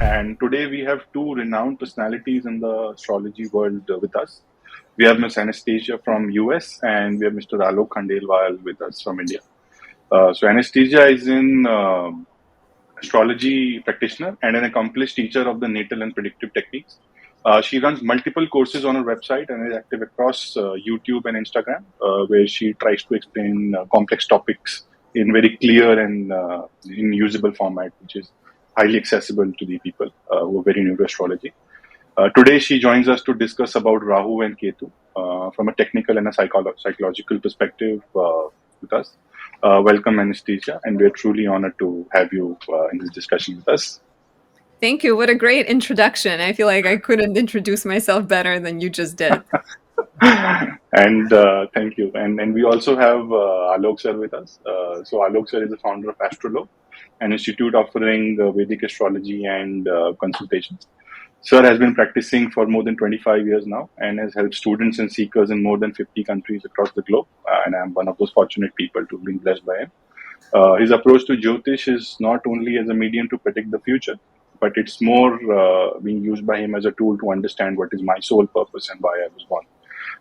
And today we have two renowned personalities in the astrology world with us. We have Miss Anastasia from US and we have Mr. Alok Khandelwal with us from India. So Anastasia is an astrology practitioner and an accomplished teacher of the natal and predictive techniques. She runs multiple courses on her website and is active across YouTube and Instagram, where she tries to explain complex topics in very clear and in usable format, which is highly accessible to the people who are very new to astrology. Today, she joins us to discuss about Rahu and Ketu from a technical and a psychological perspective with us. Welcome, Anastasia, and we're truly honored to have you in this discussion with us. Thank you. What a great introduction. I feel like I couldn't introduce myself better than you just did. And thank you. And we also have Alok sir with us. So Alok sir is the founder of Astrolog, an institute offering Vedic astrology and consultations. Sir has been practicing for more than 25 years now and has helped students and seekers in more than 50 countries across the globe. And I'm one of those fortunate people to have been blessed by him. His approach to Jyotish is not only as a medium to predict the future, but it's more being used by him as a tool to understand what is my sole purpose and why I was born.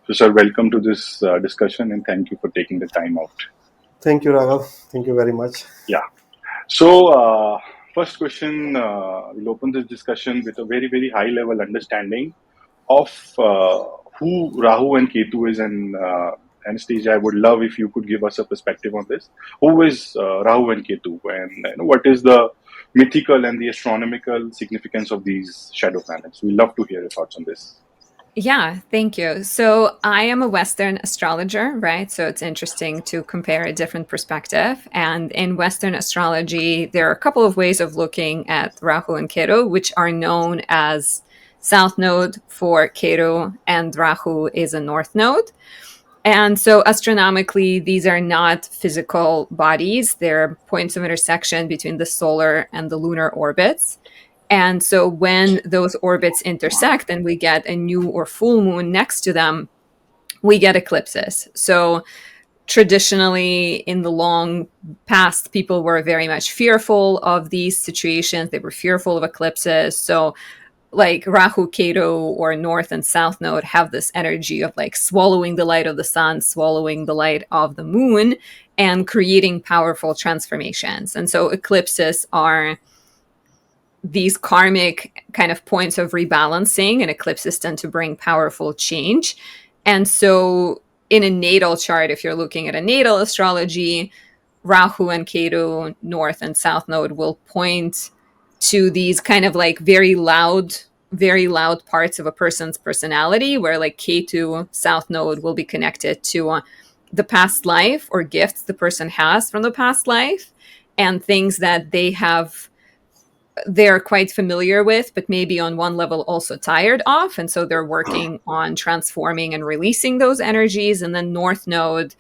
So, sir, welcome to this discussion and thank you for taking the time out. Thank you, Raghav. Thank you very much. Yeah. So, first question, we'll open this discussion with a very, very high level understanding of who Rahu and Ketu is. And Anastasia, I would love if you could give us a perspective on this. Who is Rahu and Ketu, and what is the mythical and the astronomical significance of these shadow planets? We'd love to hear your thoughts on this. Yeah, thank you. So I am a Western astrologer, right? So it's interesting to compare a different perspective. And in Western astrology, there are a couple of ways of looking at Rahu and Ketu, which are known as South Node for Ketu, and Rahu is a North Node. And so astronomically, these are not physical bodies. They're points of intersection between the solar and the lunar orbits. And so when those orbits intersect and we get a new or full moon next to them, we get eclipses. So traditionally, in the long past, people were very much fearful of these situations. They were fearful of eclipses. So like Rahu Ketu or North and South Node have this energy of like swallowing the light of the sun, swallowing the light of the moon, and creating powerful transformations. And so eclipses are these karmic kind of points of rebalancing, and eclipses tend to bring powerful change. And so in a natal chart, if you're looking at a natal astrology, Rahu and Ketu, North and South Node will point to these kind of like very loud parts of a person's personality, where like Ketu, South Node will be connected to the past life or gifts the person has from the past life and things that they're quite familiar with, but maybe on one level also tired of. And so they're working on transforming and releasing those energies. And then North Node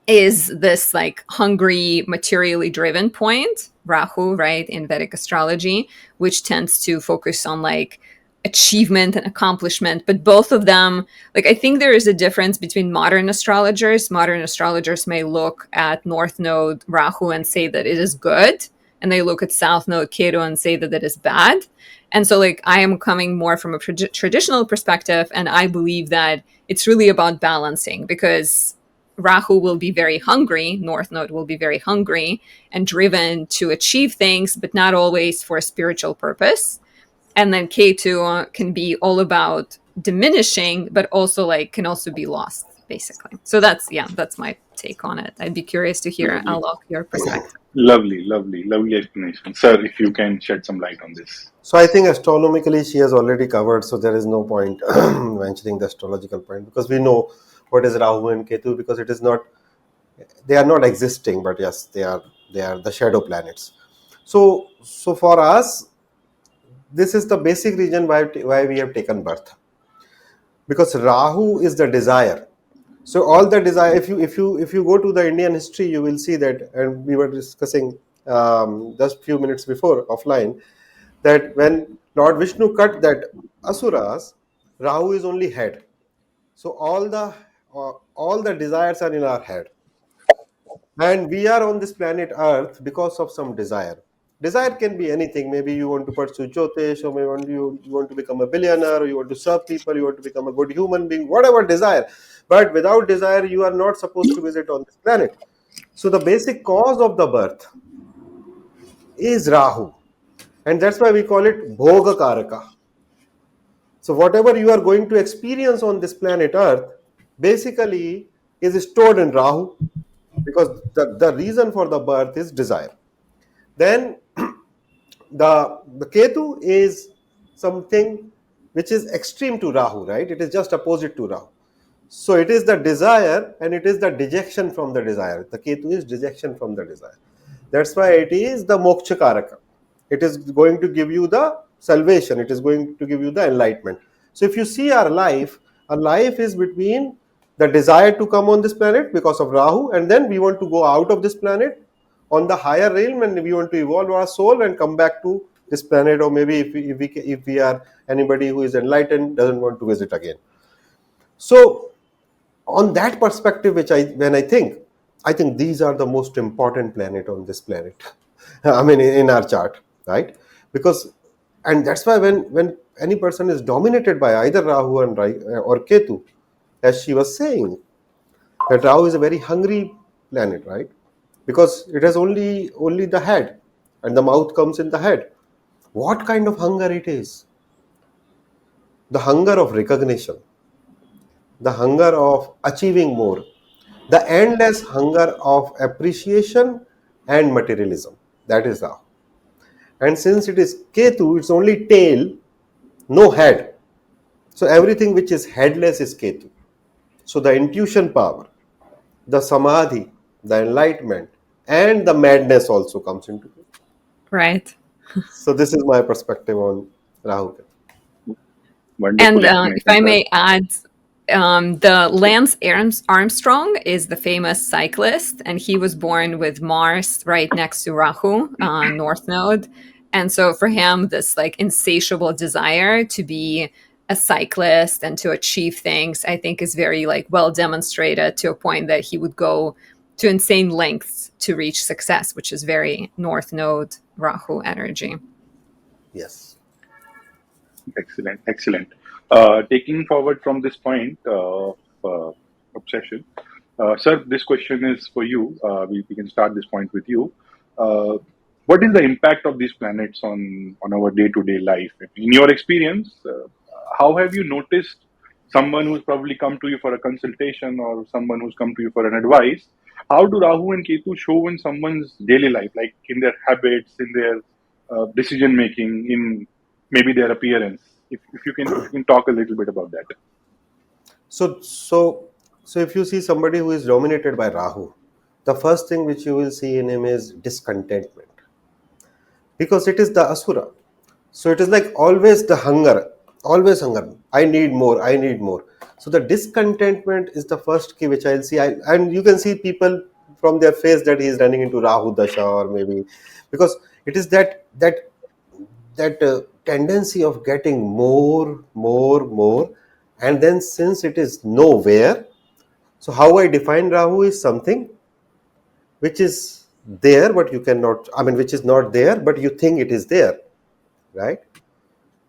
is this like hungry, materially driven point, Rahu, right, in Vedic astrology, which tends to focus on like achievement and accomplishment. But both of them, like, I think there is a difference between modern astrologers. Modern astrologers may look at North Node Rahu and say that it is good, and they look at South Node Ketu and say that it is bad. And so like I am coming more from a traditional perspective, and I believe that it's really about balancing, because Rahu will be very hungry, North Node will be very hungry and driven to achieve things, but not always for a spiritual purpose. And then Ketu can be all about diminishing, but also like can also be lost, basically. So that's my take on it. I'd be curious to hear, Alok, your perspective. Lovely explanation. Sir, if you can shed some light on this. So I think astronomically she has already covered, so there is no point mentioning the astrological point, because we know what is Rahu and Ketu, because it is not, they are not existing, but yes, they are the shadow planets. So for us, this is the basic reason why we have taken birth, because Rahu is the desire. So all the desire, if you go to the Indian history, you will see that, and we were discussing just few minutes before offline, that when Lord Vishnu cut that asuras, Rahu is only head. So all all the desires are in our head. And we are on this planet Earth because of some desire. Desire can be anything. Maybe you want to pursue Jyotish, or maybe you want to become a billionaire, or you want to serve people, you want to become a good human being, whatever desire. But without desire, you are not supposed to visit on this planet. So the basic cause of the birth is Rahu. And that's why we call it Bhoga Karaka. So whatever you are going to experience on this planet Earth basically is stored in Rahu, because the reason for the birth is desire. Then the Ketu is something which is extreme to Rahu, right? It is just opposite to Rahu. So it is the desire and it is the dejection from the desire. The Ketu is dejection from the desire. That's why it is the moksha karaka. It is going to give you the salvation. It is going to give you the enlightenment. So if you see our life is between the desire to come on this planet because of Rahu, and then we want to go out of this planet on the higher realm, and we want to evolve our soul and come back to this planet, or maybe if we are anybody who is enlightened doesn't want to visit again. So on that perspective, when I think these are the most important planet on this planet. I mean, in our chart, right? Because, and that's why when any person is dominated by either Rahu or Ketu, as she was saying, that Rahu is a very hungry planet, right? Because it has only the head, and the mouth comes in the head. What kind of hunger it is? The hunger of recognition, the hunger of achieving more, the endless hunger of appreciation and materialism. That is Rahu. And since it is Ketu, it's only tail, no head. So everything which is headless is Ketu. So the intuition power, the samadhi, the enlightenment, and the madness also comes into it. Right. So this is my perspective on Rahu Ketu. Wonderful And if explanation, I sir. may add, the Lance Armstrong is the famous cyclist, and he was born with Mars right next to Rahu, North Node. And so for him, this like insatiable desire to be a cyclist and to achieve things, I think is very like well demonstrated, to a point that he would go to insane lengths to reach success, which is very North Node Rahu energy. Yes. Excellent, excellent. Taking forward from this point of obsession, sir, this question is for you. We can start this point with you. Uh, what is the impact of these planets on our day-to-day life? In your experience, how have you noticed someone who's probably come to you for a consultation, or someone who's come to you for an advice? How do Rahu and Ketu show in someone's daily life, like in their habits, in their decision making, in maybe their appearance? If you can talk a little bit about that. So if you see somebody who is dominated by Rahu, the first thing which you will see in him is discontentment, because it is the asura. So it is like always the hunger, always hunger. I need more, I need more. So the discontentment is the first key which I'll see. And you can see people from their face that he is running into Rahu dasha, or maybe because it is that tendency of getting more, and then since it is nowhere. So how I define Rahu is something which is there but you cannot, I mean, which is not there but you think it is there, right?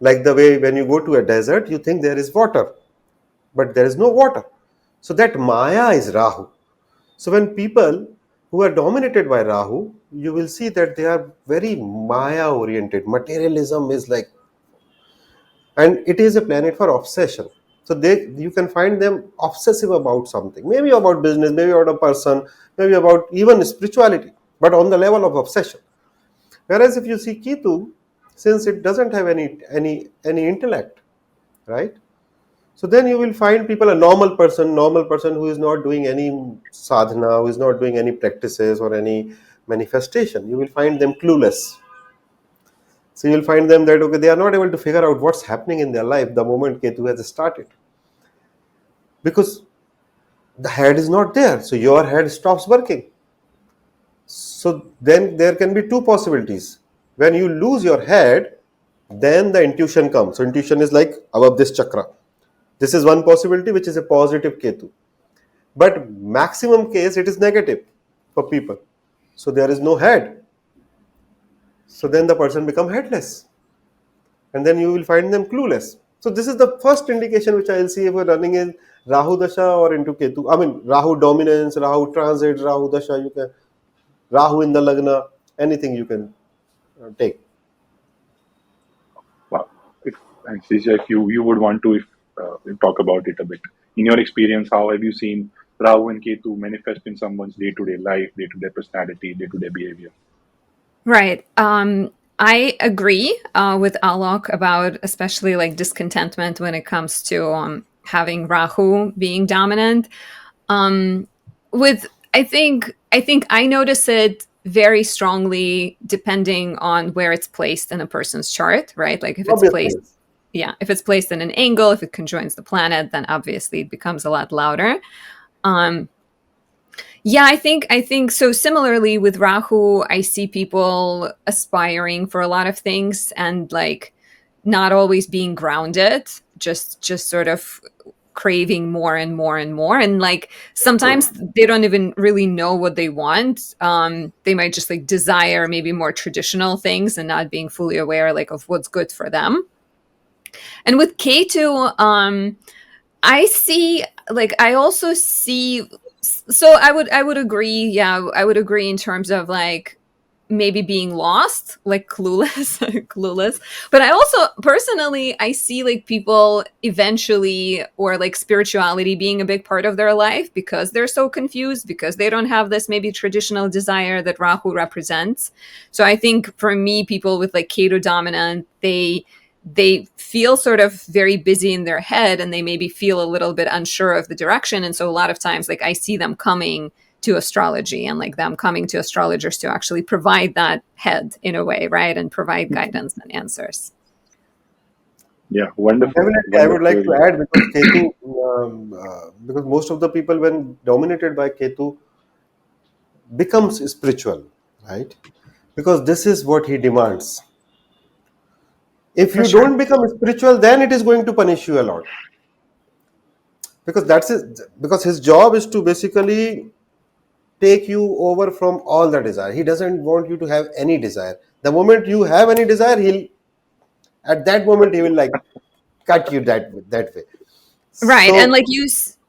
Like the way when you go to a desert, you think there is water, but there is no water. So that Maya is Rahu. So when people who are dominated by Rahu, you will see that they are very Maya oriented. Materialism is like, and it is a planet for obsession. So you can find them obsessive about something, maybe about business, maybe about a person, maybe about even spirituality, but on the level of obsession. Whereas if you see Ketu, since it doesn't have any intellect, right? So then you will find people, a normal person who is not doing any sadhana, who is not doing any practices or any manifestation. You will find them clueless. So you will find them that, okay, they are not able to figure out what's happening in their life the moment Ketu has started. Because the head is not there. So your head stops working. So then there can be two possibilities. When you lose your head, then the intuition comes. So intuition is like above this chakra. This is one possibility, which is a positive Ketu. But maximum case, it is negative for people. So there is no head. So then the person become headless. And then you will find them clueless. So this is the first indication which I will see if we're running in Rahu Dasha or into Ketu. I mean, Rahu dominance, Rahu transit, Rahu Dasha, you can, Rahu in the Lagna, anything you can take. Wow. If, Anastasia, if you would want to talk about it a bit. In your experience, how have you seen Rahu and Ketu manifest in someone's day-to-day life, day-to-day personality, day-to-day behavior? Right. I agree with Alok about especially like discontentment when it comes to having Rahu being dominant. With I think I notice it very strongly depending on where it's placed in a person's chart, right? Like if it's Obviously, placed, yes. yeah, if it's placed in an angle, if it conjoins the planet, then obviously it becomes a lot louder. Um, yeah, I think so. Similarly with Rahu, I see people aspiring for a lot of things and like not always being grounded, just sort of craving more and more and more. And like sometimes they don't even really know what they want. They might just like desire maybe more traditional things and not being fully aware like of what's good for them. And with K2, I see like I also see so I would agree, yeah, I would agree in terms of like maybe being lost, like clueless, clueless. But I also personally I see like people eventually or like spirituality being a big part of their life because they're so confused because they don't have this maybe traditional desire that Rahu represents. So I think for me people with like Ketu dominant, they feel sort of very busy in their head and they maybe feel a little bit unsure of the direction, and so a lot of times like I see them coming to astrology and like them coming to astrologers to actually provide that head in a way, right, and provide guidance and answers. Yeah, wonderful, Definitely, I would like to wonderful. add because Ketu, because most of the people, when dominated by Ketu, becomes spiritual, right? Because this is what he demands. If For you sure. don't become spiritual, then it is going to punish you a lot. Because that's it. Because his job is to basically take you over from all the desire. He doesn't want you to have any desire. The moment you have any desire, he'll at that moment he will like cut you that way. Right, and So like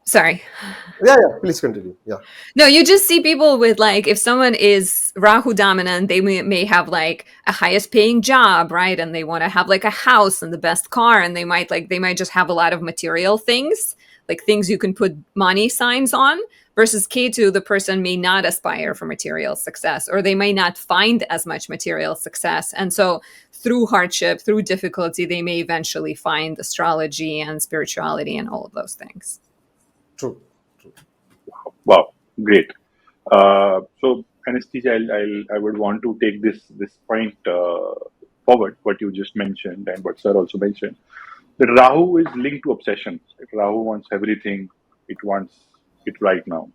sorry. yeah, yeah. Please continue. Yeah. No, you just see people with like, if someone is Rahu dominant, they may have like a highest paying job, right? And they want to have like a house and the best car, and they might just have a lot of material things, like things you can put money signs on. Versus K2, the person may not aspire for material success, or they may not find as much material success. And so through hardship, through difficulty, they may eventually find astrology and spirituality and all of those things. True. True. Wow, great. So, Anesthesia, I would want to take this point forward, what you just mentioned and what Sir also mentioned. That Rahu is linked to obsession. Rahu wants everything, it wants it right now.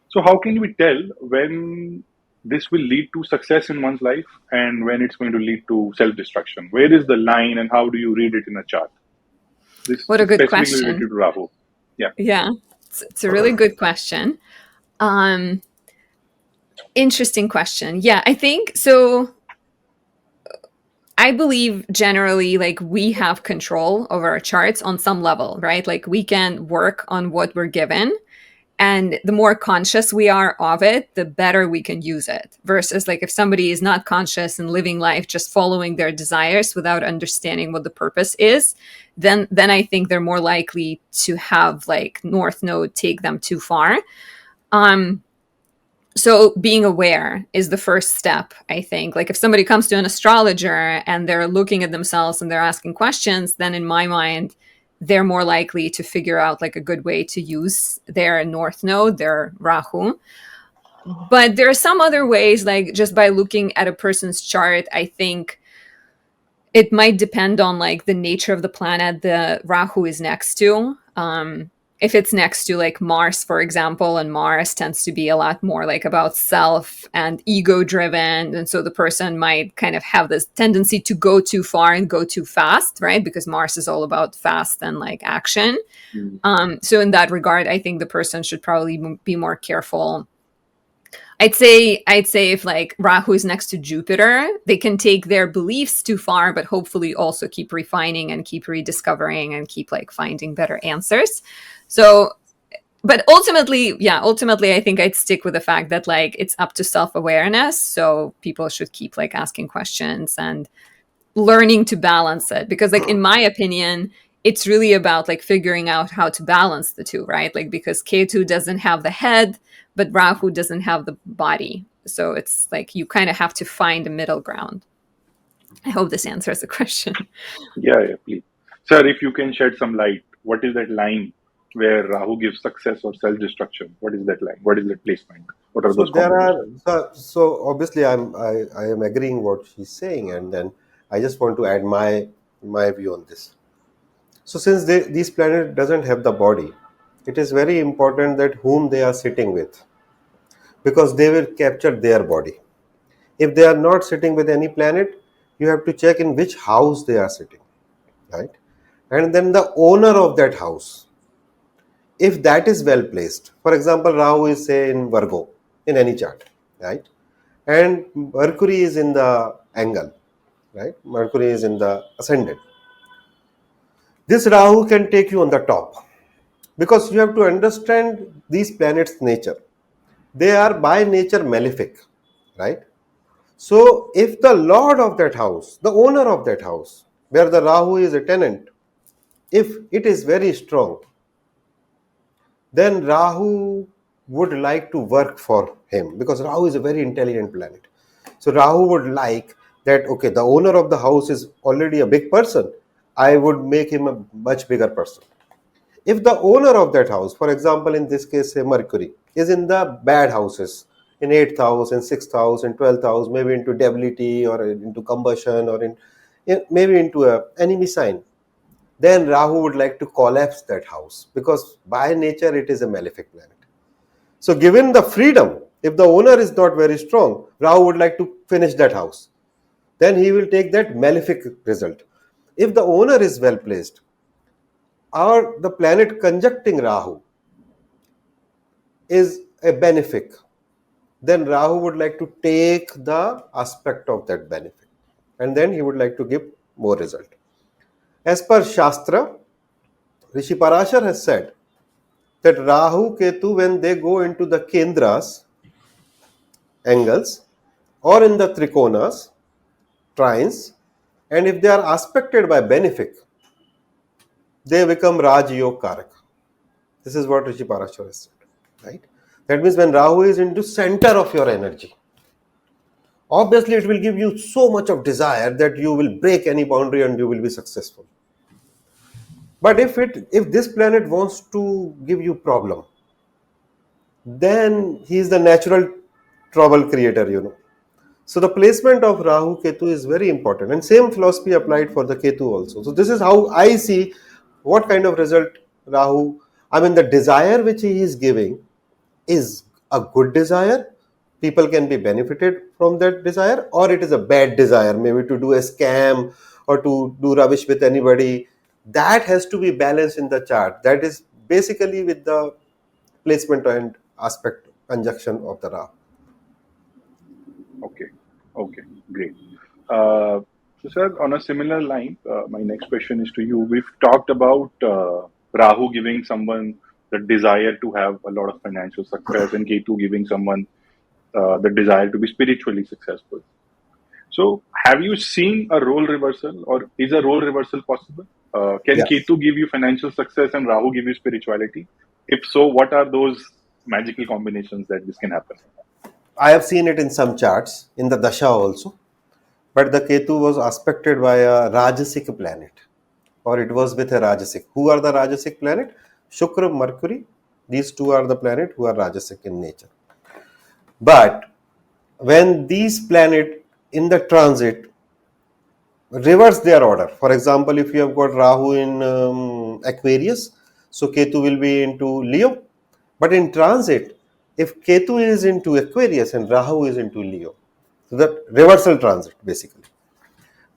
So, how can we tell when this will lead to success in one's life and when it's going to lead to self destruction? Where is the line and how do you read it in a chart? This What a is good specifically related question. to Rahu. Yeah. Yeah, it's a really good question. Um, Interesting question. Yeah, I think so. I believe generally, like, we have control over our charts on some level, right? Like, we can work on what we're given. And the more conscious we are of it, the better we can use it. Versus, like, if somebody is not conscious and living life just following their desires without understanding what the purpose is, then I think they're more likely to have like North Node take them too far. Um, so being aware is the first step, I think. Like if somebody comes to an astrologer and they're looking at themselves and they're asking questions, then in my mind they're more likely to figure out like a good way to use their North Node, their Rahu. But there are some other ways, like just by looking at a person's chart, I think it might depend on like the nature of the planet the Rahu is next to. if it's next to like Mars, for example, and Mars tends to be a lot more like about self and ego driven. And so the person might kind of have this tendency to go too far and go too fast, right? Because Mars is all about fast and like action. So in that regard, I think the person should probably be more careful. I'd say if like Rahu is next to Jupiter, they can take their beliefs too far, but hopefully also keep refining and keep rediscovering and keep like finding better answers. So, but ultimately, I think I'd stick with the fact that like it's up to self-awareness. So people should keep like asking questions and learning to balance it, because like in my opinion, it's really about like figuring out how to balance the two, right? Like because Ketu doesn't have the head, but Rahu doesn't have the body. So it's like you kind of have to find a middle ground. I hope this answers the question. Yeah, please. Sir, if you can shed some light, what is that line where Rahu gives success or self-destruction? What is that line? What is that placement? What are So those there are combinations? so obviously I am agreeing what she's saying, and then I just want to add my view on this. So since these planets doesn't have the body, it is very important that whom they are sitting with, because they will capture their body. If they are not sitting with any planet, you have to check in which house they are sitting, right? And then the owner of that house, if that is well placed. For example, Rahu is say in Virgo in any chart, right? And Mercury is in the angle, right? Mercury is in the ascendant. This Rahu can take you on the top, because you have to understand these planets' nature. They are by nature malefic, right? So if the lord of that house, the owner of that house, where the Rahu is a tenant, if it is very strong, then Rahu would like to work for him, because Rahu is a very intelligent planet. So Rahu would like that, okay, the owner of the house is already a big person, I would make him a much bigger person. If the owner of that house, for example, in this case, say Mercury, is in the bad houses, in 8th house, in 6th house, in 12th house, maybe into debility or into combustion or maybe into a enemy sign, then Rahu would like to collapse that house, because by nature it is a malefic planet. So given the freedom, if the owner is not very strong, Rahu would like to finish that house. Then he will take that malefic result. If the owner is well placed, or the planet conjuncting Rahu is a benefic, then Rahu would like to take the aspect of that benefit, and then he would like to give more result. As per Shastra, Rishi Parashar has said that Rahu Ketu, when they go into the Kendras, angles, or in the Trikonas, trines, and if they are aspected by benefic, they become Raj Yog Karak. This is what Rishi Parashar has said, right? That means when Rahu is into center of your energy, obviously it will give you so much of desire that you will break any boundary and you will be successful. But if this planet wants to give you problem, then he is the natural trouble creator. So the placement of Rahu Ketu is very important, and same philosophy applied for the Ketu also. So this is how I see what kind of result Rahu, I mean the desire which he is giving is a good desire. People can be benefited from that desire, or it is a bad desire, maybe to do a scam or to do rubbish with anybody. That has to be balanced in the chart. That is basically with the placement and aspect conjunction of the Rahu. Okay, great. So, sir, on a similar line, my next question is to you. We've talked about Rahu giving someone the desire to have a lot of financial success, and Ketu giving someone the desire to be spiritually successful. So, have you seen a role reversal, or is a role reversal possible? Can Yeah. Ketu give you financial success and Rahu give you spirituality? If so, what are those magical combinations that this can happen? I have seen it in some charts, in the dasha also, but the Ketu was aspected by a Rajasic planet, or it was with a Rajasic. Who are the Rajasic planet? Shukra, Mercury. These two are the planet who are Rajasic in nature. But when these planet in the transit reverse their order, for example, if you have got Rahu in Aquarius, So Ketu will be into Leo. But in transit, if Ketu is into Aquarius and Rahu is into Leo, so that reversal transit basically,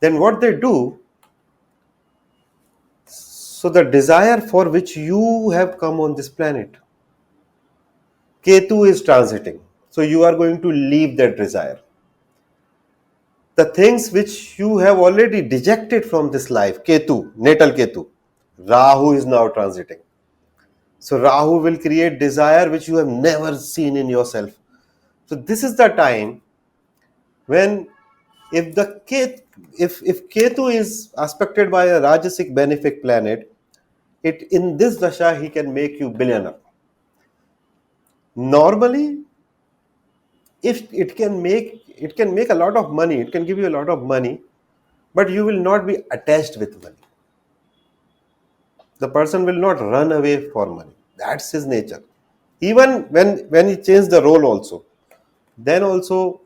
then what they do, so the desire for which you have come on this planet, Ketu is transiting. So you are going to leave that desire. The things which you have already dejected from this life, Ketu, natal Ketu, Rahu is now transiting. So Rahu will create desire which you have never seen in yourself. So this is the time when if Ketu is aspected by a Rajasic benefic planet, it in this dasha he can make you billionaire. Normally, if it can make a lot of money, it can give you a lot of money, but you will not be attached with money. The person will not run away for money. That's his nature. Even when he changed the role also, then also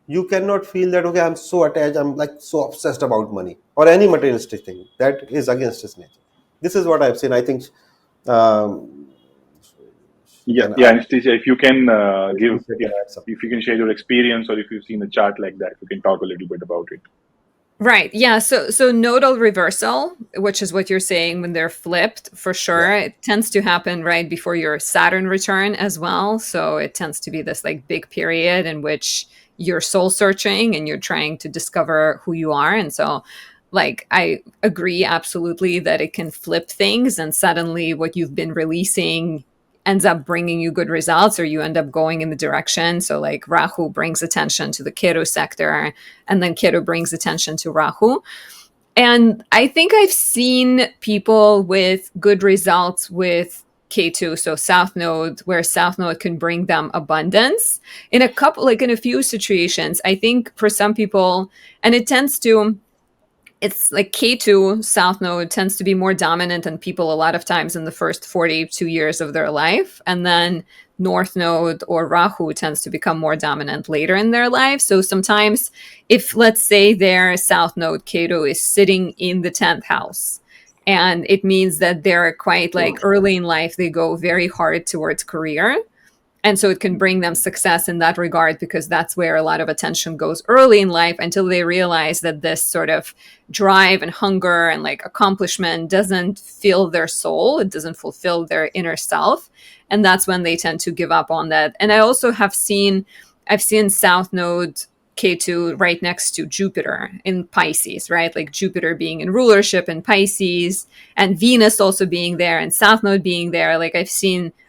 you cannot feel that okay, I'm so attached, I'm like so obsessed about money or any materialistic thing. That is against his nature. This is what I've seen. I think um, she Yeah, can yeah, add, Anastasia, if you can give, Anastasia yeah, can add something. if you can share your experience, or if you've seen a chart like that, you can talk a little bit about it. Right. Yeah. So nodal reversal, which is what you're saying when they're flipped, for Yeah. sure, it tends to happen right before your Saturn return as well. So it tends to be this like big period in which you're soul searching and you're trying to discover who you are. And so like I agree absolutely that it can flip things and suddenly what you've been releasing ends up bringing you good results or you end up going in the direction. So like Rahu brings attention to the Ketu sector and then Ketu brings attention to Rahu. And I think I've seen people with good results with Ketu, so South Node, where South Node can bring them abundance in a couple, like in a few situations. I think for some people, and it tends to, it's like K2 South Node tends to be more dominant in people a lot of times in the first 42 years of their life. And then North Node or Rahu tends to become more dominant later in their life. So sometimes, if let's say their South Node Ketu is sitting in the 10th house, and it means that they're quite like early in life, they go very hard towards career, and so it can bring them success in that regard because that's where a lot of attention goes early in life until they realize that this sort of drive and hunger and like accomplishment doesn't fill their soul, it doesn't fulfill their inner self, and that's when they tend to give up on that. And I also I've seen South Node K2 right next to Jupiter in Pisces, right? Like Jupiter being in rulership in Pisces and Venus also being there and South Node being there. Like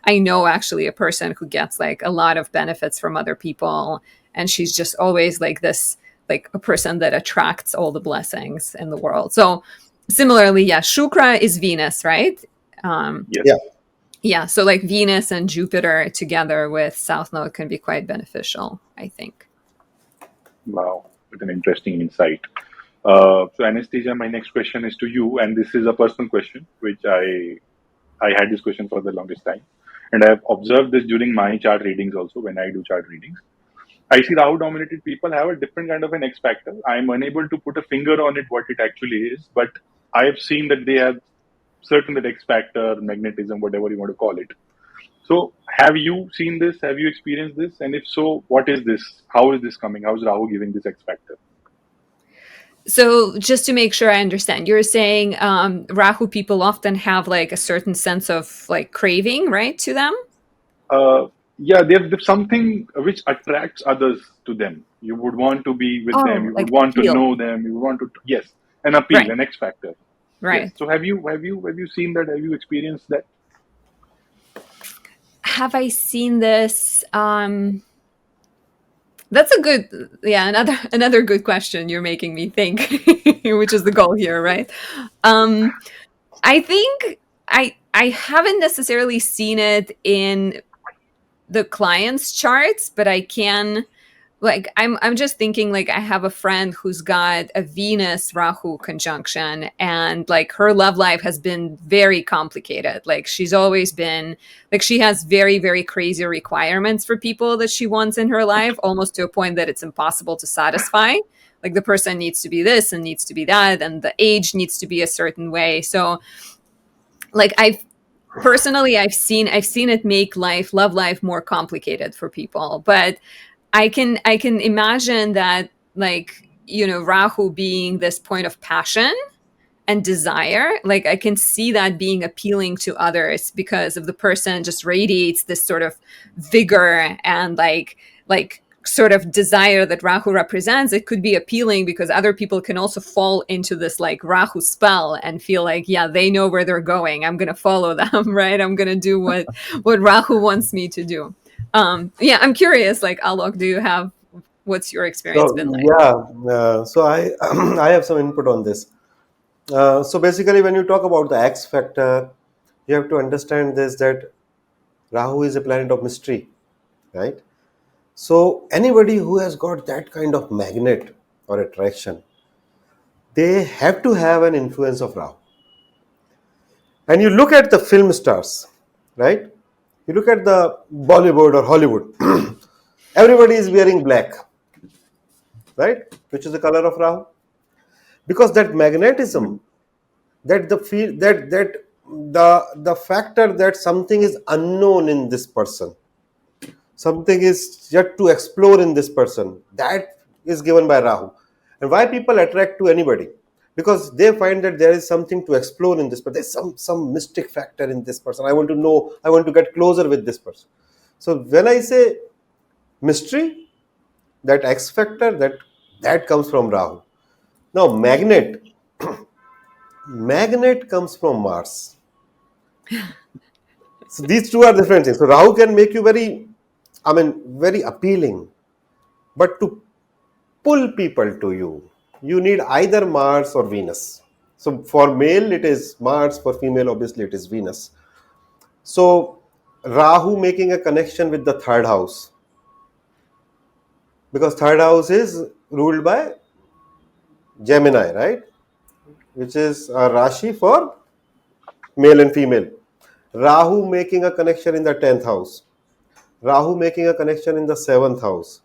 I know actually a person who gets like a lot of benefits from other people. And she's just always like this, like a person that attracts all the blessings in the world. So similarly, yeah, Shukra is Venus, right? Yes. Yeah. Yeah. So like Venus and Jupiter together with South Node can be quite beneficial, I think. Wow, with an interesting insight. So, Anastasia, my next question is to you, and this is a personal question, which I had this question for the longest time, and I've observed this during my chart readings also when I do chart readings. I see Rahu dominated people have a different kind of an X factor. I'm unable to put a finger on it what it actually is, but I have seen that they have certain that X factor, magnetism, whatever you want to call it. So, have you seen this? Have you experienced this? And if so, what is this? How is this coming? How is Rahu giving this X factor? So just to make sure I understand, you're saying Rahu people often have like a certain sense of like craving, right, to them? Uh, yeah, there's something which attracts others to them. You would want to be with them. Oh, You would like want to appeal. know them. You would want to, yes, an appeal, Right, an X factor. Yes. right. So have you seen that? Have you experienced that? Have I seen this? That's a good, yeah, another good question you're making me think, which is the goal here, right? Um, I think I haven't necessarily seen it in the client's charts, but I can like I'm just thinking like I have a friend who's got a Venus Rahu conjunction and like her love life has been very complicated. Like she's always been like she has very crazy requirements for people that she wants in her life, almost to a point that it's impossible to satisfy. Like the person needs to be this and needs to be that and the age needs to be a certain way. So like personally, I've seen it make love life more complicated for people. But I can imagine that, like, Rahu being this point of passion and desire, like I can see that being appealing to others because of the person just radiates this sort of vigor and like sort of desire that Rahu represents. It could be appealing because other people can also fall into this like Rahu spell and feel like, yeah, they know where they're going, I'm gonna follow them. Right, I'm gonna do what Rahu wants me to do. Yeah, I'm curious, like, Alok, what's your experience been So like? yeah, so I I have some input on this. So basically, when you talk about the X factor, you have to understand this, that Rahu is a planet of mystery, right? So anybody who has got that kind of magnet or attraction, they have to have an influence of Rahu. And you look at the film stars, right? You look at the Bollywood or Hollywood, everybody is wearing black, right? Which is the color of Rahu. Because that magnetism, that the feel that the factor that something is unknown in this person, something is yet to explore in this person, that is given by Rahu. And why people attract to anybody? Because they find that there is something to explore in this person. There's some mystic factor in this person. I want to know, I want to get closer with this person. So when I say mystery, that X factor, that comes from Rahu. Now magnet comes from Mars. So these two are different things. So Rahu can make you very appealing, but to pull people to you, you need either Mars or Venus. So for male it is Mars, for female obviously it is Venus. So Rahu making a connection with the third house, because third house is ruled by Gemini, right? Which is a Rashi for male and female. Rahu making a connection in the 10th house. Rahu making a connection in the 7th house.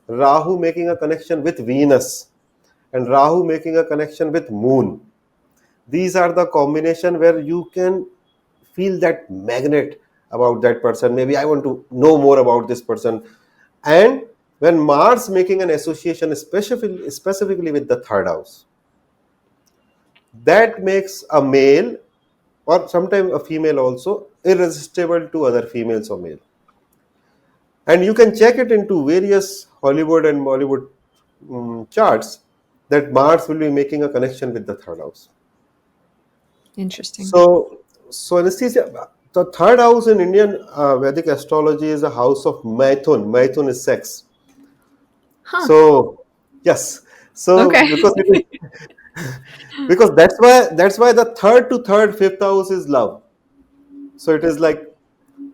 Rahu making a connection with Venus. And Rahu making a connection with Moon. These are the combination where you can feel that magnet about that person. Maybe I want to know more about this person. And when Mars making an association specifically with the third house, that makes a male or sometimes a female also irresistible to other females or male. And you can check it into various Hollywood and Bollywood charts that Mars will be making a connection with the third house. Interesting. So Anastasia, the third house in Indian Vedic astrology is a house of Maithun. Maithun is sex. Huh. So yes, so Okay. because that's why the third to third, fifth house is love. So it is like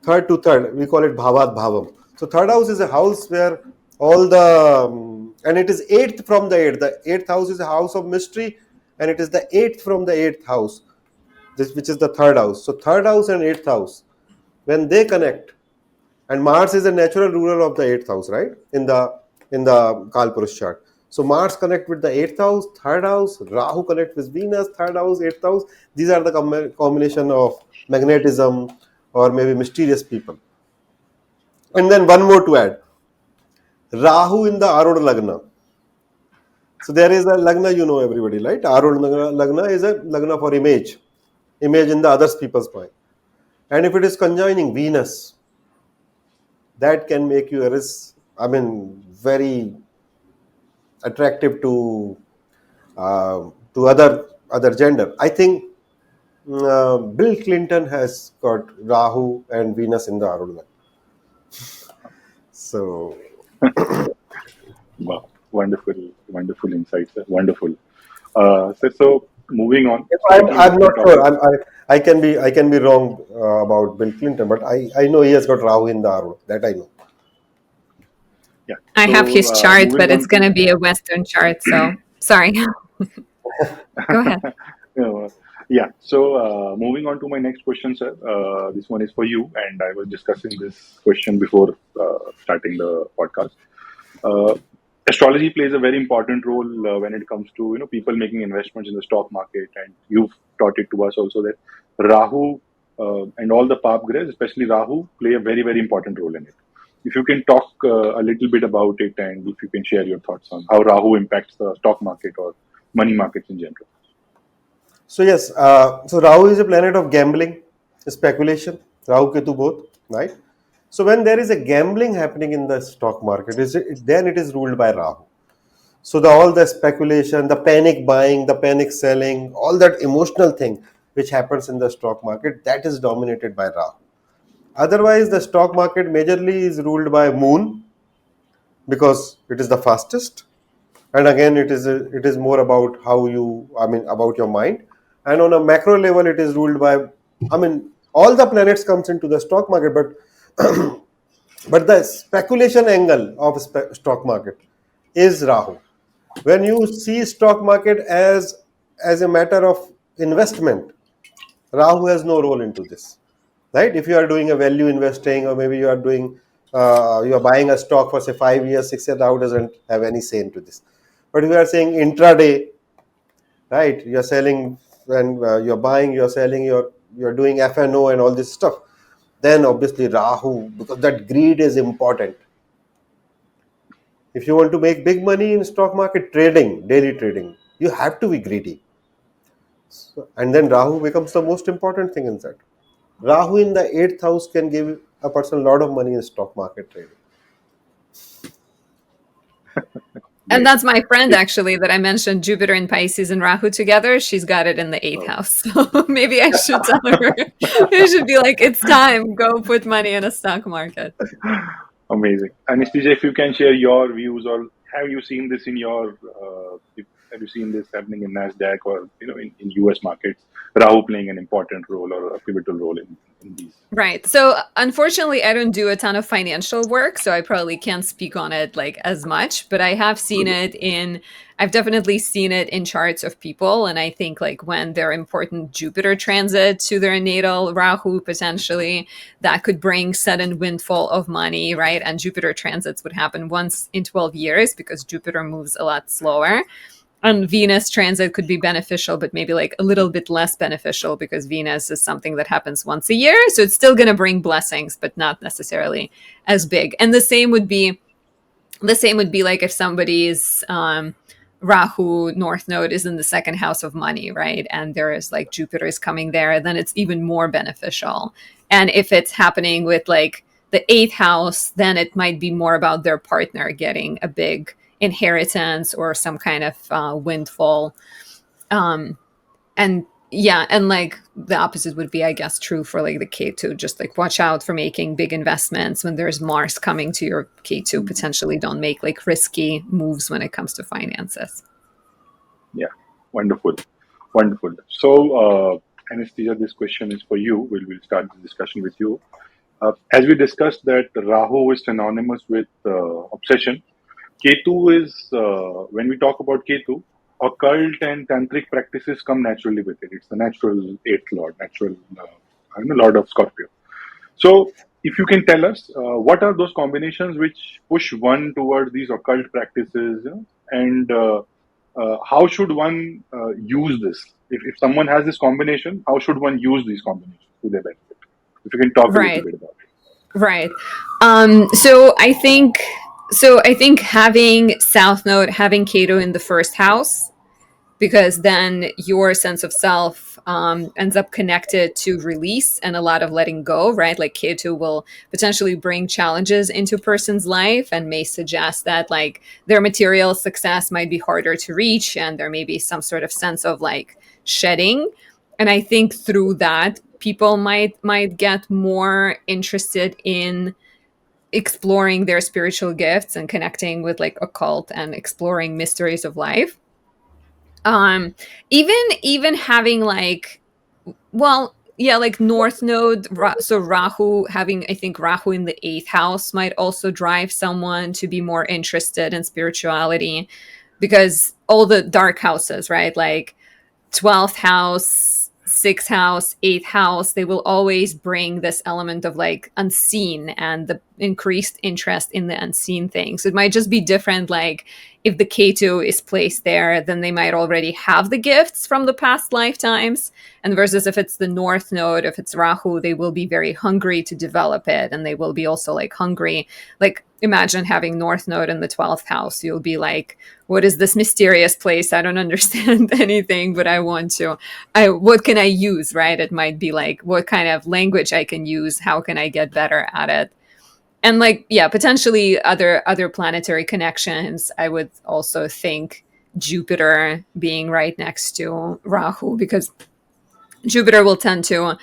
third to third. We call it bhavat bhavam. So third house is a house where all the and it is eighth from the eighth. The eighth house is a house of mystery, and it is the eighth from the eighth house, which is the third house. So third house and eighth house, when they connect, and Mars is a natural ruler of the eighth house, right? In the Kalpurush chart. So Mars connect with the eighth house, third house. Rahu connect with Venus, third house, eighth house. These are the combination of magnetism or maybe mysterious people. And then one more to add, Rahu in the Arudha Lagna. So there is a Lagna, everybody, right? Arudha Lagna is a Lagna for image in the others people's mind. And if it is conjoining Venus, that can make you very attractive to other gender. I think Bill Clinton has got Rahu and Venus in the Arudha. So Wow, wonderful insights, sir. Wonderful. So moving on slightly I'm not different sure. topic. I can be wrong about Bill Clinton, but I know he has got Rahu in the Arudha. That I know. Yeah. I have So his chart, moving but it's on going to to be a Western chart. So sorry. Go ahead. yeah. So moving on to my next question, sir. This one is for you, and I was discussing this question before starting the podcast. Uh, Astrology plays a very important role when it comes to people making investments in the stock market, and you've taught it to us also that Rahu and all the Pap Grays, especially Rahu, play a very, very important role in it. If you can talk a little bit about it, and if you can share your thoughts on how Rahu impacts the stock market or money markets in general. So yes, so Rahu is a planet of gambling, speculation, Rahu Ketu both, right? So when there is a gambling happening in the stock market, then it is ruled by Rahu. So all the speculation, the panic buying, the panic selling, all that emotional thing which happens in the stock market, that is dominated by Rahu. Otherwise, the stock market majorly is ruled by Moon because it is the fastest, and again it is more about how you, about your mind, and on a macro level it is ruled by, all the planets comes into the stock market, but but the speculation angle of stock market is Rahu. When you see stock market as a matter of investment, Rahu has no role into this, right? If you are doing a value investing, or maybe you are doing you are buying a stock for say 5 years, 6 years, Rahu doesn't have any say into this. But if you are saying intraday, right, you are selling and you are buying, you are selling, you are doing FNO and all this stuff, then obviously Rahu, because that greed is important. If you want to make big money in stock market trading, daily trading, you have to be greedy. And then Rahu becomes the most important thing in that. Rahu in the 8th house can give a person a lot of money in stock market trading. And Great. that's my friend, actually, that I mentioned Jupiter and Pisces and Rahu together. She's got it in the 8th house. So maybe I should tell her. It should be like, it's time. Go put money in a stock market. Amazing. Anastasia, if you can share your views, or have you seen this in your, have you seen this happening in NASDAQ or in US markets, Rahu playing an important role or a pivotal role in these? Right. So unfortunately, I don't do a ton of financial work, so I probably can't speak on it like as much, but I have seen it I've definitely seen it in charts of people. And I think like when there are important Jupiter transit to their natal Rahu, potentially that could bring sudden windfall of money, right? And Jupiter transits would happen once in 12 years because Jupiter moves a lot slower. And Venus transit could be beneficial, but maybe like a little bit less beneficial because Venus is something that happens once a year. So it's still going to bring blessings, but not necessarily as big. And the same would be like if somebody's Rahu North Node is in the 2nd house of money, right? And there is like Jupiter is coming there, then it's even more beneficial. And if it's happening with like the 8th house, then it might be more about their partner getting a big inheritance or some kind of windfall. And yeah, and like the opposite would be, I guess, true for like the Ketu. Just like watch out for making big investments when there's Mars coming to your Ketu. Potentially don't make like risky moves when it comes to finances. Yeah, wonderful. Wonderful. So, Anastasia, this question is for you. We'll start the discussion with you. As we discussed that Rahu is synonymous with obsession, Ketu is, when we talk about Ketu, occult and tantric practices come naturally with it. It's the natural 8th lord, natural lord of Scorpio. So, if you can tell us, what are those combinations which push one towards these occult practices, and how should one use this? If someone has this combination, how should one use these combinations to their benefit? If you can talk a little bit about it. Right. So I think having South Node, having Ketu in the 1st house, because then your sense of self ends up connected to release and a lot of letting go, right? Like Ketu will potentially bring challenges into a person's life and may suggest that like their material success might be harder to reach, and there may be some sort of sense of like shedding. And I think through that, people might get more interested in exploring their spiritual gifts and connecting with like occult and exploring mysteries of life. Even having like, well, yeah, like North Node, so Rahu, having, I think Rahu in the 8th house might also drive someone to be more interested in spirituality, because all the dark houses, right? Like 12th house, sixth house, eighth house, they will always bring this element of like unseen and the increased interest in the unseen things. It might just be different. Like if the Ketu is placed there, then they might already have the gifts from the past lifetimes. And versus if it's the North Node, if it's Rahu, they will be very hungry to develop it. And they will be also like hungry. Like imagine having North Node in the 12th house. You'll be like, what is this mysterious place? I don't understand anything, but I want to. What can I use, right? It might be like, what kind of language I can use? How can I get better at it? And like, yeah, potentially other planetary connections. I would also think Jupiter being right next to Rahu, because Jupiter will tend to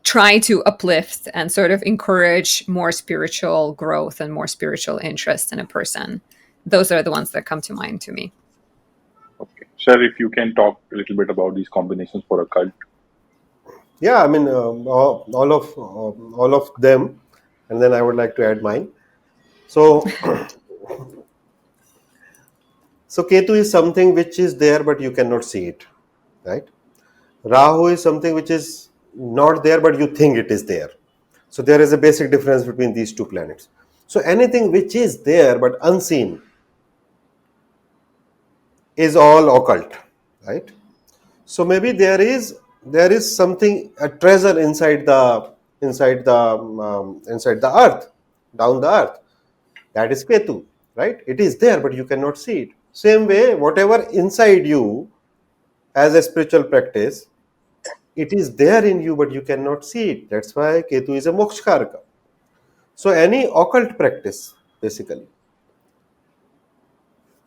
try to uplift and sort of encourage more spiritual growth and more spiritual interest in a person. Those are the ones that come to mind to me. Okay. Sir, if you can talk a little bit about these combinations for occult. Yeah, I mean, all of them, and then I would like to add mine. So, so Ketu is something which is there, but you cannot see it, right? Rahu is something which is not there, but you think it is there. So there is a basic difference between these two planets. So anything which is there but unseen is all occult, right? So maybe there is something, a treasure inside the earth, down the earth. That is Ketu, right? It is there, but you cannot see it. Same way, whatever inside you as a spiritual practice, it is there in you, but you cannot see it. That's why Ketu is a mokshakaraka. So any occult practice, basically,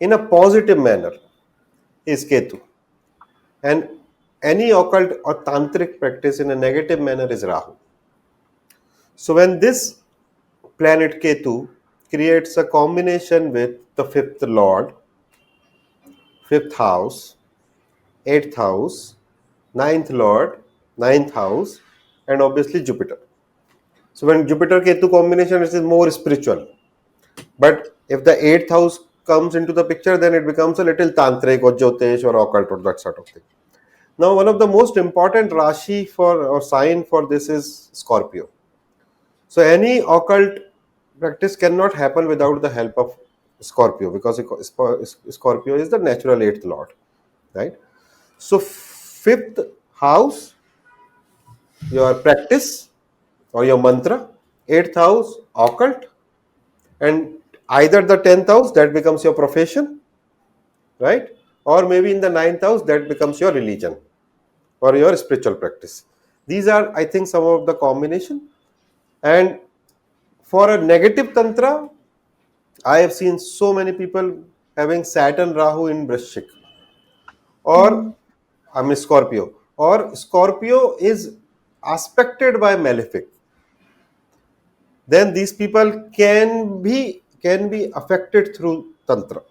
in a positive manner, is Ketu. And any occult or tantric practice in a negative manner is Rahu. So when this planet Ketu creates a combination with the fifth lord, fifth house, eighth house, ninth lord, ninth house, and obviously Jupiter. So when Jupiter Ketu combination is more spiritual. But if the eighth house comes into the picture, then it becomes a little tantric or Jyotish or occult or that sort of thing. Now, one of the most important Rashi or sign for this is Scorpio. So any occult practice cannot happen without the help of Scorpio, because Scorpio is the natural eighth lord, right? So fifth house, your practice or your mantra, eighth house, occult, and either the 10th house, that becomes your profession, right? Or maybe in the 9th house, that becomes your religion or your spiritual practice. These are, I think, some of the combination. And for a negative tantra, I have seen so many people having Saturn Rahu in Vrishchik, or I mean Scorpio, or Scorpio is aspected by malefic. Then these people can be affected through tantra.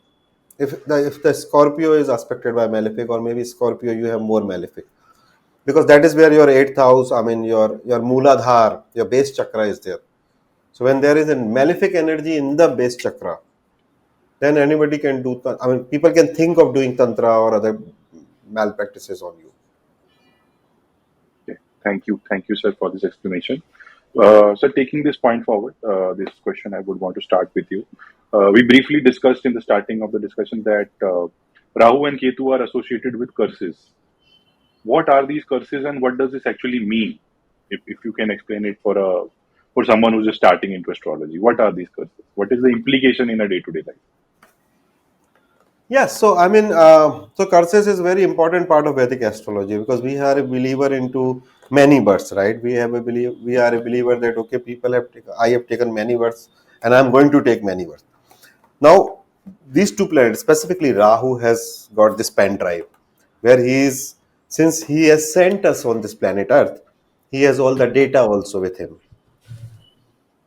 If the Scorpio is aspected by malefic, or maybe Scorpio you have more malefic, because that is where your eighth house, I mean your Mooladhar, your base chakra is there. So when there is a malefic energy in the base chakra, then anybody can do. I mean, people can think of doing tantra or other malpractices on you. Okay. Thank you, sir, for this explanation. So taking this point forward, this question I would want to start with you. We briefly discussed in the starting of the discussion that Rahu and Ketu are associated with curses. What are these curses and what does this actually mean? If you can explain it for someone who's just starting into astrology, what are these curses? What is the implication in a day-to-day life? Yes, so I mean, so curses is very important part of Vedic astrology, because we are a believer into many births, right? We are a believer that okay, I have taken many births, and I am going to take many births. Now, these two planets, specifically Rahu, has got this pen drive, where since he has sent us on this planet Earth, he has all the data also with him,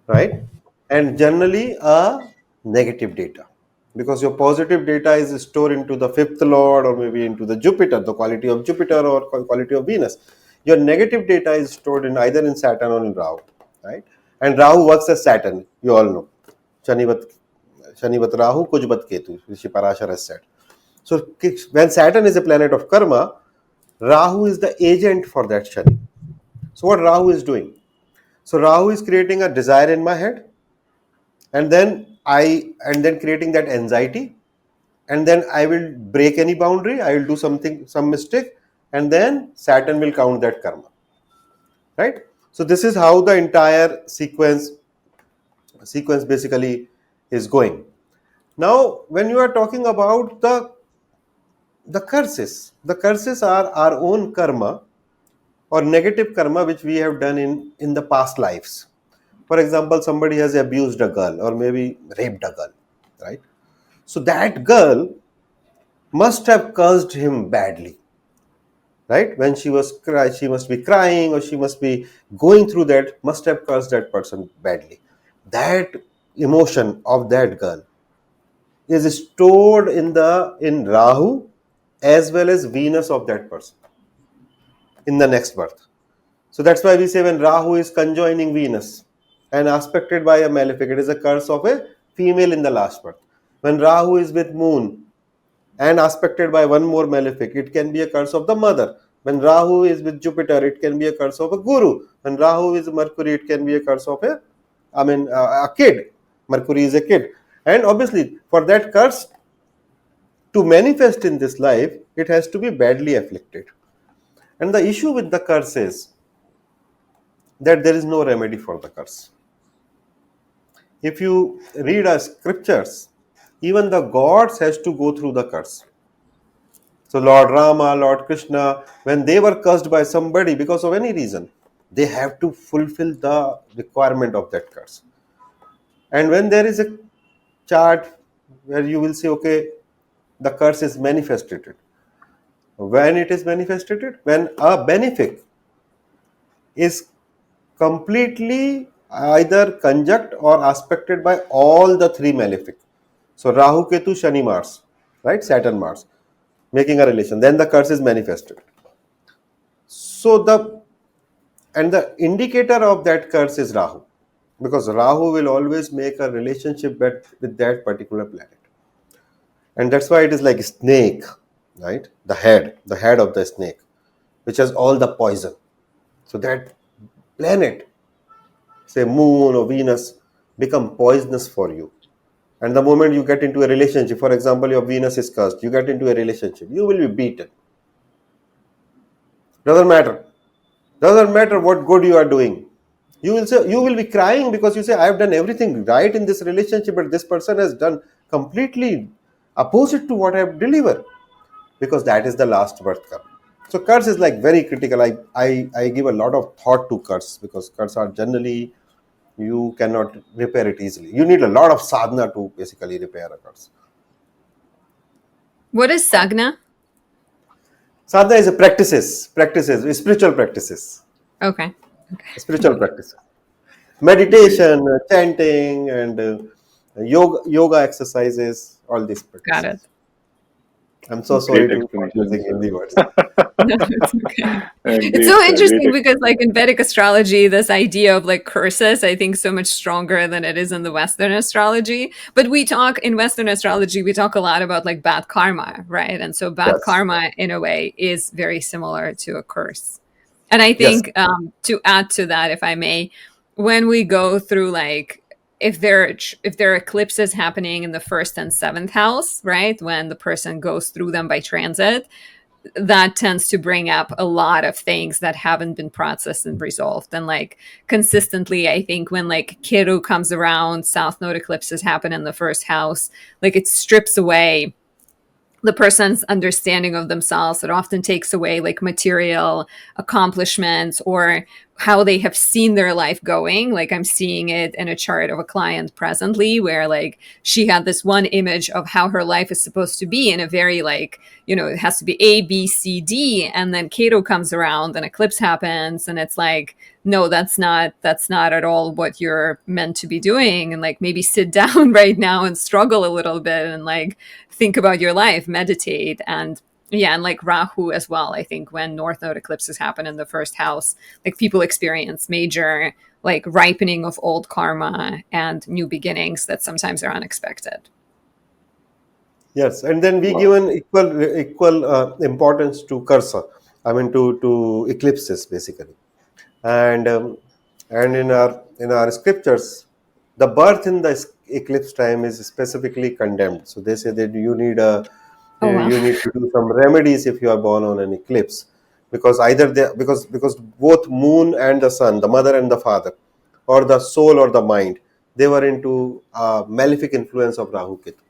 right? And generally a negative data, because your positive data is stored into the fifth lord, or maybe into the Jupiter, the quality of Jupiter or quality of Venus. Your negative data is stored in either in Saturn or in Rahu, right? And Rahu works as Saturn, you all know. Shanivat Rahu, Kujbat Ketu, Rishi Parashar has said. So when Saturn is a planet of karma, Rahu is the agent for that Shani. So what Rahu is doing? So Rahu is creating a desire in my head, and then creating that anxiety, and then I will break any boundary, I will do something, some mistake, and then Saturn will count that karma. Right? So this is how the entire sequence basically is going. Now, when you are talking about the curses are our own karma or negative karma which we have done in the past lives. For example, somebody has abused a girl or maybe raped a girl, right? So that girl must have cursed him badly, right? When she must be crying, or she must be going through that, must have cursed that person badly. That emotion of that girl is stored in Rahu as well as Venus of that person in the next birth. So that's why we say when Rahu is conjoining Venus and aspected by a malefic, it is a curse of a female in the last birth. When Rahu is with Moon and aspected by one more malefic, it can be a curse of the mother. When Rahu is with Jupiter, it can be a curse of a guru. When Rahu is Mercury, it can be a curse of a kid. Mercury is a kid. And obviously, for that curse to manifest in this life, it has to be badly afflicted. And the issue with the curse is that there is no remedy for the curse. If you read our scriptures, even the gods has to go through the curse. So Lord Rama, Lord Krishna, when they were cursed by somebody because of any reason, they have to fulfill the requirement of that curse. And when there is a chart where you will say, okay, the curse is manifested. When it is manifested, when a benefic is completely either conjunct or aspected by all the three malefic. So Rahu, Ketu, Shani, Mars, right? Saturn, Mars, making a relation. Then the curse is manifested. So the indicator of that curse is Rahu, because Rahu will always make a relationship with that particular planet, and that's why it is like a snake, right? The head of the snake, which has all the poison. So that planet, say Moon or Venus, become poisonous for you. And the moment you get into a relationship, for example, your Venus is cursed, you get into a relationship, you will be beaten. Doesn't matter. Doesn't matter what good you are doing. You will be crying because you say, I have done everything right in this relationship, but this person has done completely opposite to what I have delivered. Because that is the last birth curse. So curse is like very critical. I give a lot of thought to curse, because curse are generally, you cannot repair it easily. You need a lot of sadhana to basically repair a curse. What is Sagna? Sadhana is a practices, spiritual practices, Okay. spiritual practices, meditation, chanting, and yoga exercises. All these Got it. practices. I'm so sorry Great to not using explanation. Hindi words. No, it's okay. It's so interesting because, like, in Vedic astrology, this idea of like curses, I think, so much stronger than it is in the Western astrology. But we talk in Western astrology, we talk a lot about like bad karma, right? And so bad Yes, karma, in a way, is very similar to a curse. And I yes, think, to add to that, if I may, when we go through like if there are eclipses happening in the first and seventh house, right, when the person goes through them by transit, that tends to bring up a lot of things that haven't been processed and resolved. And like consistently, I think when like Ketu comes around, south node eclipses happen in the first house, like it strips away the person's understanding of themselves. It often takes away like material accomplishments or how they have seen their life going. Like I'm seeing it in a chart of a client presently where like she had this one image of how her life is supposed to be in a very like, it has to be A, B, C, D. And then Ketu comes around and eclipse happens and it's like, no, that's not at all what you're meant to be doing. And like maybe sit down right now and struggle a little bit and like think about your life, meditate. And yeah, and like Rahu as well. I think when North Node eclipses happen in the first house, like people experience major like ripening of old karma and new beginnings that sometimes are unexpected. yes. And then we Wow. given equal importance to curse. I mean to eclipses basically. And in our scriptures, the birth in the eclipse time is specifically condemned. So they say that Oh well. you need to do some remedies if you are born on an eclipse, because either they because both moon and the sun, the mother and the father, or the soul or the mind, they were into malefic influence of Rahu Ketu.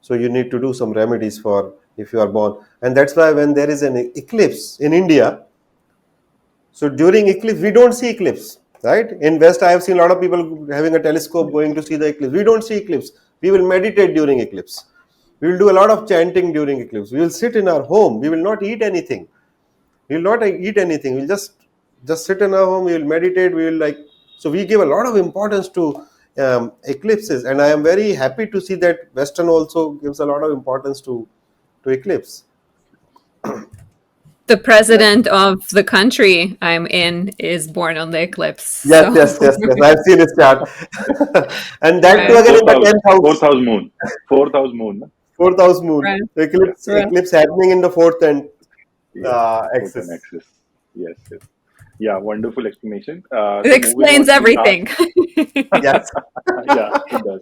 So you need to do some remedies for if you are born, and that's why when there is an eclipse in India, so during eclipse, we don't see eclipse, right? In West, I have seen a lot of people having a telescope going to see the eclipse. We don't see eclipse. We will meditate during eclipse. We will do a lot of chanting during eclipse. We will sit in our home. We will not eat anything. We will not eat anything. We'll just sit in our home. We will meditate. We will like so. We give a lot of importance to eclipses, and I am very happy to see that Western also gives a lot of importance to eclipse. The president of the country I'm in is born on the eclipse. Yes, So yes, yes, yes. I've seen his chart, and that too right, again in Fourth the house, tenth house. fourth house moon, fourth house moon. No? Fourth house moon. right, The Yeah, eclipse yeah, right. eclipse happening in the fourth and yes, fourth and axis. axis. Yes, yes. Yeah, wonderful explanation. It So moving explains on to the last. everything. Yes. Yeah, it does.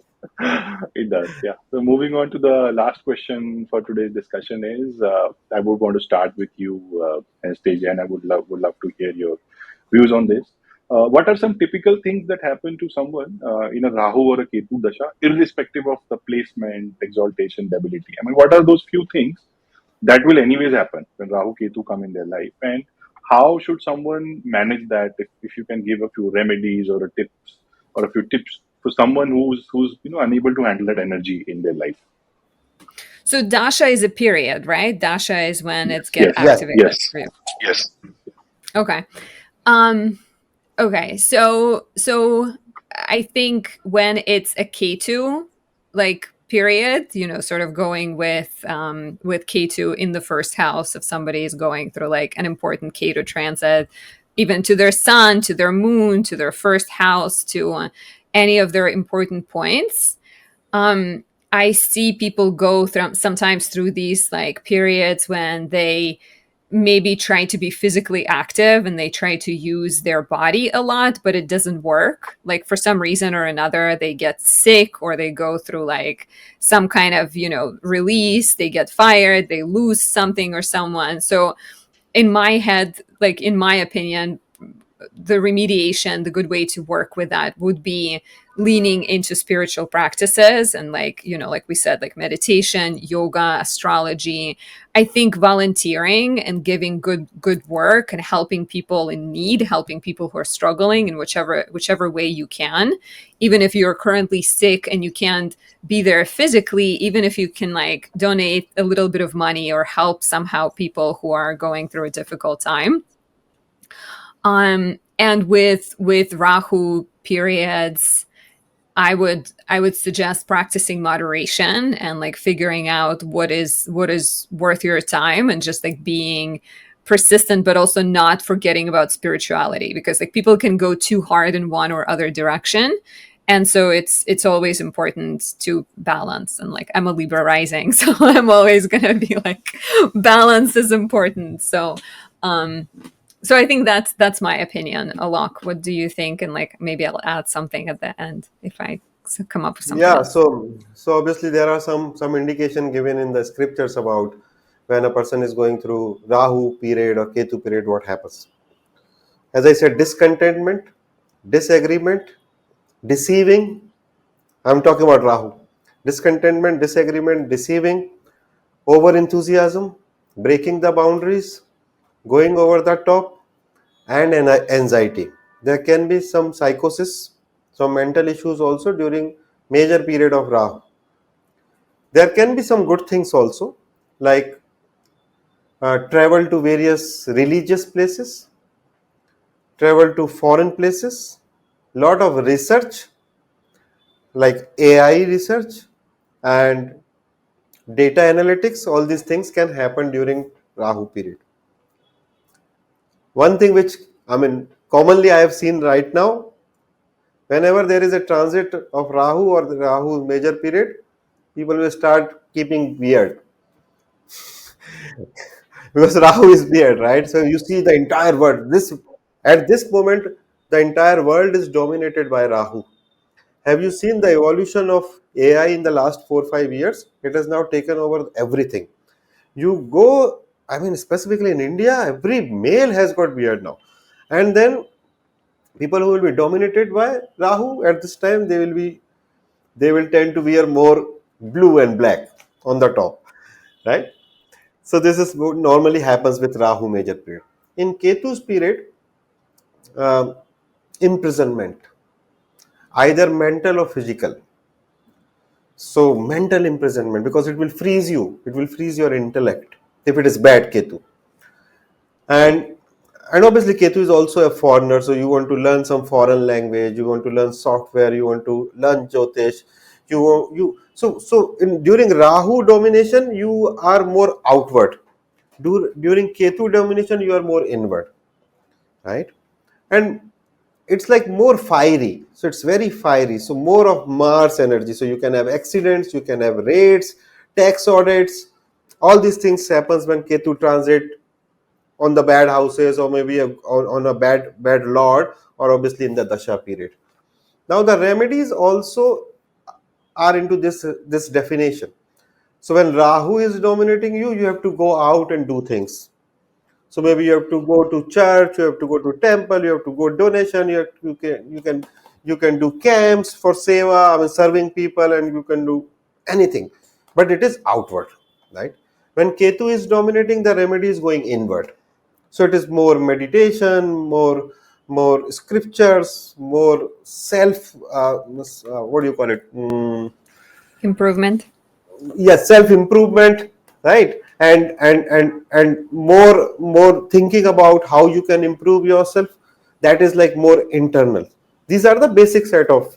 It does. Yeah. So moving on to the last question for today's discussion is, I would want to start with you, Anastasia, and I would love to hear your views on this. What are some typical things that happen to someone in a Rahu or a Ketu dasha, irrespective of the placement, exaltation, debility? I mean, what are those few things that will anyways happen when Rahu Ketu come in their life, and how should someone manage that? If you can give a few remedies or a few tips for someone who's unable to handle that energy in their life. So dasha is a period, right? Dasha is when Yes, it's get yes, Yes. activated yes, for you. yes. Okay. Um okay. So I think when it's a Ketu like period, sort of going with Ketu in the first house, if somebody is going through like an important Ketu transit, even to their sun, to their moon, to their first house, to any of their important points. um I see people go through sometimes through these like periods when they maybe try to be physically active and they try to use their body a lot, but it doesn't work. Like for some reason or another, they get sick or they go through like some kind of, release, they get fired, they lose something or someone. So in my head, like in my opinion, the remediation, the good way to work with that would be leaning into spiritual practices and like we said, like meditation, yoga, astrology. I think volunteering and giving good work and helping people in need, helping people who are struggling in whichever way you can, even if you're currently sick and you can't be there physically, even if you can like donate a little bit of money or help somehow people who are going through a difficult time. And with Rahu periods, I would suggest practicing moderation and like figuring out what is worth your time, and just like being persistent, but also not forgetting about spirituality, because like people can go too hard in one or other direction. And so it's always important to balance. And like I'm a Libra rising, so I'm always gonna be like balance is important. Um so I think that's my opinion. Alok, what do you think? And like maybe I'll add something at the end if I come up with something Yeah. else. So obviously there are some indication given in the scriptures about when a person is going through Rahu period or Ketu period, what happens. As I said, discontentment, disagreement, deceiving. I'm talking about Rahu. Discontentment, disagreement, deceiving, over enthusiasm, breaking the boundaries, going over the top, and anxiety. There can be some psychosis, some mental issues also during major period of Rahu. There can be some good things also, like travel to various religious places, travel to foreign places, lot of research like AI research and data analytics. All these things can happen during Rahu period. One thing which commonly I have seen right now, whenever there is a transit of Rahu or the Rahu major period, people will start keeping beard. because Rahu is weird, right? So you see the entire world. At this moment, the entire world is dominated by Rahu. Have you seen the evolution of AI in the last 4 or 5 years? It has now taken over everything. You go, I mean, specifically in India, every male has got beard now. And then people who will be dominated by Rahu at this time, they will tend to wear more blue and black on the top, right? So this is what normally happens with Rahu major period. In Ketu's period, um, imprisonment, either mental or physical. So mental imprisonment, because it will freeze you, it will freeze your intellect if it is bad Ketu. And obviously Ketu is also a foreigner, so you want to learn some foreign language, you want to learn software, you want to learn Jyotish, during Rahu domination you are more outward. During Ketu domination you are more inward, right? And it's like more fiery, so it's very fiery, so more of Mars energy, so you can have accidents, you can have raids, tax audits, all these things happens when Ketu transit on the bad houses, or maybe on a bad lord, or obviously in the dasha period. Now the remedies also are into this definition. So when Rahu is dominating you, you have to go out and do things. So maybe you have to go to church, you have to go to temple, you have to go donation, you can do camps for seva, I mean serving people, and you can do anything. But it is outward, right? When Ketu is dominating, the remedy is going inward. So it is more meditation, more scriptures, more self. What do you call it? Improvement. Yes, self improvement, right? And more thinking about how you can improve yourself. That is like more internal. These are the basic set of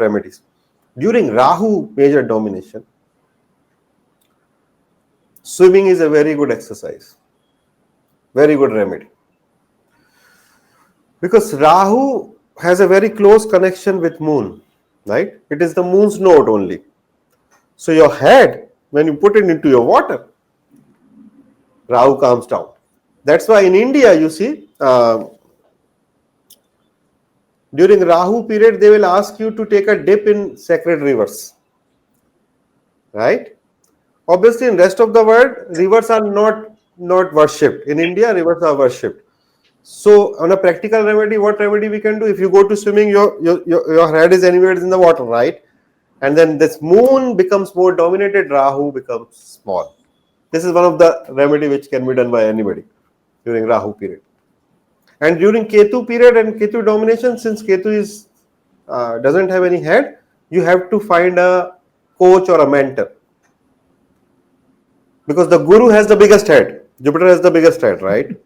remedies. During Rahu major domination, swimming is a very good exercise, very good remedy, because Rahu has a very close connection with moon, right? It is the moon's node only. So your head, when you put it into your water, Rahu calms down. That's why in India, you see, during Rahu period, they will ask you to take a dip in sacred rivers, right? Obviously, in rest of the world, rivers are not worshipped. In India, rivers are worshipped. So, on a practical remedy, what remedy we can do? If you go to swimming, your head is anywhere in the water, right? And then this moon becomes more dominated, Rahu becomes small. This is one of the remedy which can be done by anybody during Rahu period. And during Ketu period and Ketu domination, since Ketu is doesn't have any head, you have to find a coach or a mentor, because the Guru has the biggest head. Jupiter has the biggest head, right?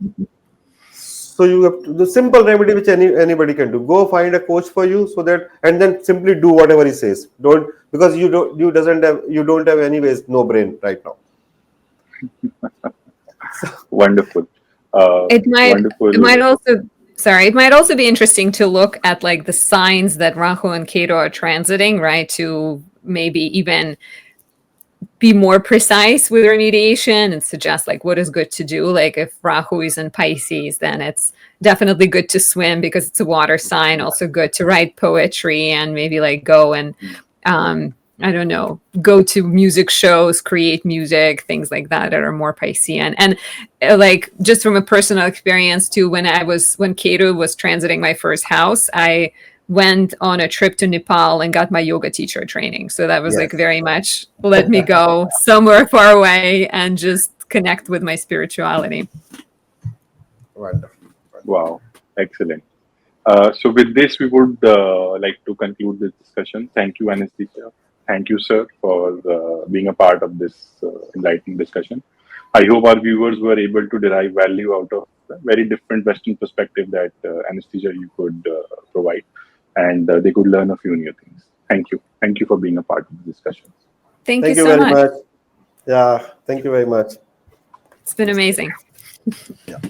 So you have to, the simple remedy which anybody can do. Go find a coach for you, so that, and then simply do whatever he says. Don't, because you don't have anyways no brain right now. Wonderful. It might Wonderful. it might also be interesting to look at like the signs that Rahu and Ketu are transiting, right? To maybe even be more precise with remediation and suggest like what is good to do. Like if Rahu is in Pisces, then it's definitely good to swim because it's a water sign. Also good to write poetry and maybe like go and I don't know, go to music shows, create music, things like that are more Piscean. And like just from a personal experience too, when Ketu was transiting my first house, I went on a trip to Nepal and got my yoga teacher training. So that was Yes. like very much let me go somewhere far away and just connect with my spirituality. Wonderful. Wow, excellent. So with this, we would like to conclude this discussion. Thank you, Anastasia. Thank you, sir, for being a part of this enlightening discussion. I hope our viewers were able to derive value out of a very different Western perspective that Anastasia you could provide, and they could learn a few new things. Thank you. Thank you for being a part of the discussion. Thank you Thank you so very much. much. Yeah, thank you very much. It's been amazing. Yeah.